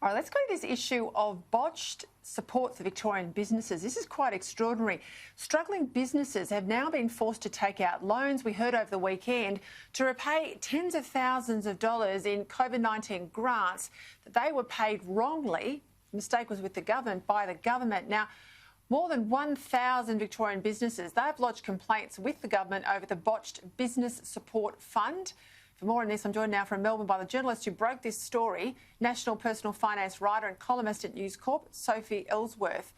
All right, let's go to this issue of botched support for Victorian businesses. This is quite extraordinary. Struggling businesses have now been forced to take out loans, we heard over the weekend, to repay tens of thousands of dollars in COVID-19 grants that they were paid wrongly. The mistake was with the government, by the government. Now, more than 1,000 Victorian businesses, they've lodged complaints with the government over the botched Business Support Fund. For more on this, I'm joined now from Melbourne by the journalist who broke this story, national personal finance writer and columnist at News Corp, Sophie Elsworth.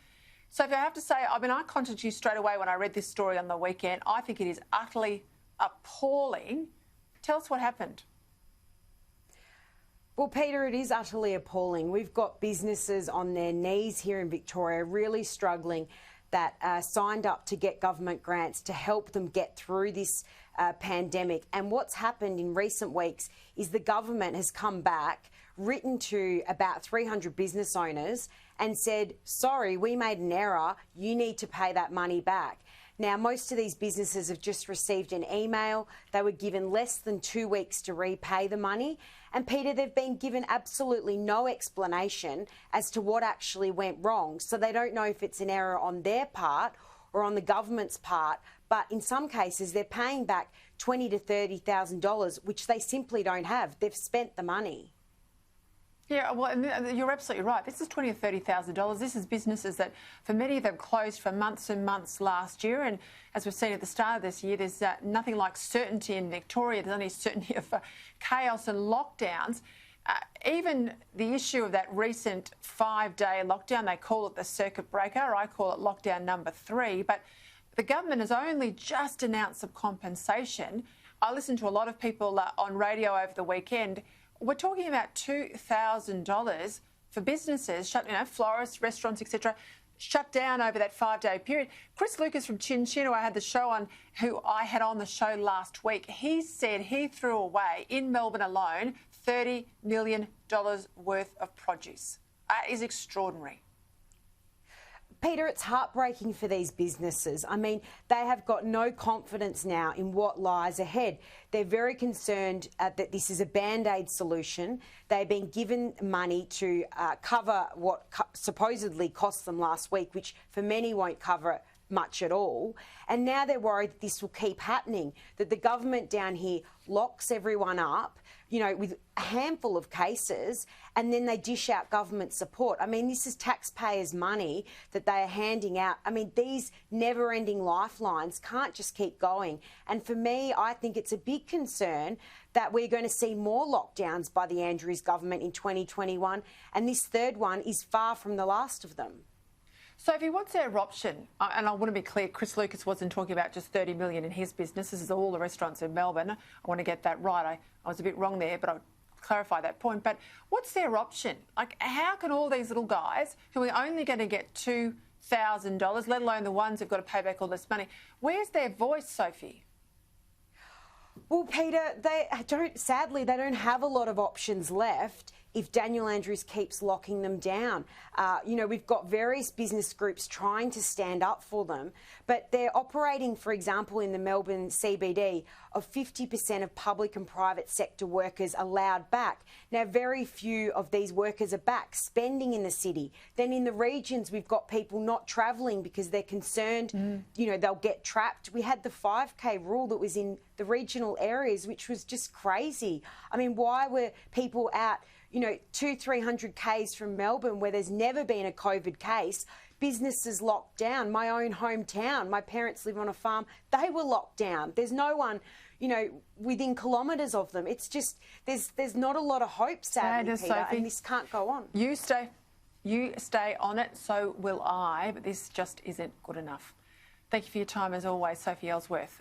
Sophie, I have to say, I contacted you straight away when I read this story on the weekend. I think it is utterly appalling. Tell us what happened. Well, Peter, it is utterly appalling. We've got businesses on their knees here in Victoria really struggling that signed up to get government grants to help them get through this pandemic. And what's happened in recent weeks is the government has come back, written to about 300 business owners and said, sorry, we made an error, you need to pay that money back. Now, most of these businesses have just received an email. They were given less than 2 weeks to repay the money. And, Peter, they've been given absolutely no explanation as to what actually went wrong. So they don't know if it's an error on their part or on the government's part. But in some cases, they're paying back $20,000 to $30,000, which they simply don't have. They've spent the money. Yeah, well, and you're absolutely right. This is $20,000 or $30,000. This is businesses that, for many of them, closed for months and months last year. And as we've seen at the start of this year, there's nothing like certainty in Victoria. There's only certainty of chaos and lockdowns. Even the issue of that recent 5-day lockdown, they call it the circuit breaker. I call it lockdown number 3. But the government has only just announced some compensation. I listened to a lot of people on radio over the weekend. We're talking about $2,000 for businesses, florists, restaurants, etc., shut down over that 5-day period. Chris Lucas from Chin Chin, who I had the show on, who I had on the show last week, he said he threw away, in Melbourne alone, $30 million worth of produce. That is extraordinary. Peter, it's heartbreaking for these businesses. I mean, they have got no confidence now in what lies ahead. They're very concerned that this is a Band-Aid solution. They've been given money to cover what supposedly cost them last week, which for many won't cover much at all. And now they're worried that this will keep happening, that the government down here locks everyone up, with a handful of cases, and then they dish out government support. I mean, this is taxpayers' money that they are handing out. I mean, these never-ending lifelines can't just keep going. And for me, I think it's a big concern that we're going to see more lockdowns by the Andrews government in 2021, and this third one is far from the last of them. Sophie, what's their option? And I want to be clear, Chris Lucas wasn't talking about just $30 million in his business. This is all the restaurants in Melbourne. I want to get that right. I was a bit wrong there, but I'll clarify that point. But what's their option? Like, how can all these little guys who are only going to get $2,000, let alone the ones who've got to pay back all this money, where's their voice, Sophie? Well, Peter, sadly, they don't have a lot of options left if Daniel Andrews keeps locking them down. We've got various business groups trying to stand up for them, but they're operating, for example, in the Melbourne CBD, of 50% of public and private sector workers allowed back. Now, very few of these workers are back spending in the city. Then in the regions, we've got people not travelling because they're concerned, they'll get trapped. We had the 5K rule that was in the regional areas, which was just crazy. I mean, why were people out 200-300 Ks from Melbourne where there's never been a COVID case, businesses locked down? My own hometown, my parents live on a farm, they were locked down. There's no one, within kilometres of them. It's just, there's not a lot of hope, sadly, Peter, Sophie, and this can't go on. You stay on it, so will I, but this just isn't good enough. Thank you for your time, as always, Sophie Elsworth.